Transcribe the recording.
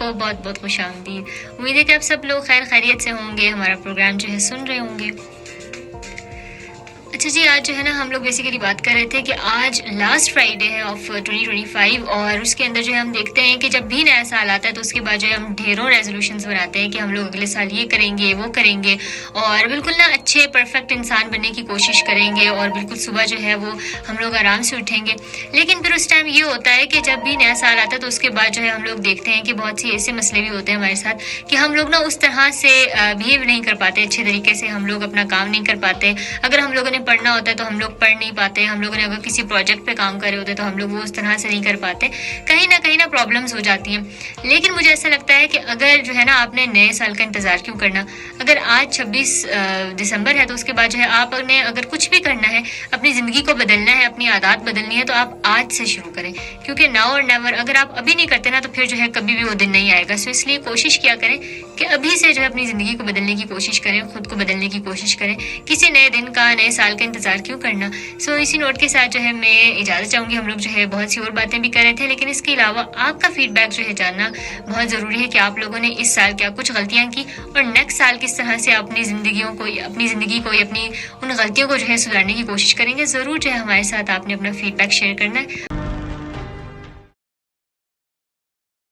کو بہت بہت خوش آمدید. امید ہے کہ آپ سب لوگ خیر خیریت سے ہوں گے, ہمارا پروگرام جو ہے سن رہے ہوں گے. اچھا جی, آج جو ہے نا ہم لوگ بیسیکلی بات کر رہے تھے کہ آج لاسٹ فرائیڈے ہے آف 2025, اور اس کے اندر جو ہے ہم دیکھتے ہیں کہ جب بھی نیا سال آتا ہے تو اس کے بعد جو ہے ہم ڈھیروں ریزولوشنز بناتے ہیں کہ ہم لوگ اگلے سال یہ کریں گے وہ کریں گے, اور بالکل نا اچھے پرفیکٹ انسان بننے کی کوشش کریں گے, اور بالکل صبح جو ہے وہ ہم لوگ آرام سے اٹھیں گے. لیکن پھر اس ٹائم یہ ہوتا ہے کہ جب بھی نیا سال آتا ہے تو اس کے بعد جو ہے ہم لوگ دیکھتے ہیں کہ بہت سی ایسے مسئلے بھی ہوتے ہیں ہمارے ساتھ کہ ہم لوگ نا اس طرح سے بہیو نہیں کر پاتے, اچھے طریقے سے ہم لوگ اپنا کام نہیں کر پاتے. اگر ہم لوگوں نے پڑھنا ہوتا ہے تو ہم لوگ پڑھ نہیں پاتے, ہم لوگوں نے اگر کسی پروجیکٹ پہ کام کرے ہوتے تو ہم لوگ وہ اس طرح سے نہیں کر پاتے, کہیں نہ پرابلمز ہو جاتی ہیں. لیکن مجھے ایسا لگتا ہے کہ اگر جو ہے نا آپ نے نئے سال کا انتظار کیوں کرنا, اگر آج 26 دسمبر ہے تو اس کے بعد جو ہے آپ نے اگر کچھ بھی کرنا ہے, اپنی زندگی کو بدلنا ہے, اپنی عادات بدلنی ہے, تو آپ آج سے شروع کریں, کیونکہ ناؤ اور نیور اگر آپ ابھی نہیں کرتے نا تو پھر جو ہے کبھی بھی وہ دن نہیں آئے گا. سو اس لیے کوشش کیا کریں کہ ابھی سے جو ہے اپنی زندگی کو بدلنے کی کوشش کریں, خود کو بدلنے کی کوشش کریں. کسی نئے دن کا, نئے سال کا انتظار کیوں کرنا. سو اسی نوٹ کے ساتھ جو ہے میں اجازت چاہوں گی. ہم لوگ جو ہے بہت سی اور باتیں بھی کر رہے تھے, لیکن اس کے علاوہ آپ کا فیڈ بیک جو ہے جاننا بہت ضروری ہے کہ آپ لوگوں نے اس سال کیا کچھ غلطیاں کی, اور نیکسٹ سال کس طرح سے اپنی زندگی کو یا اپنی ان غلطیوں کو جو ہے سدھارنے کی کوشش کریں گے. ضرور جو ہے ہمارے ساتھ آپ نے اپنا فیڈ بیک شیئر کرنا ہے.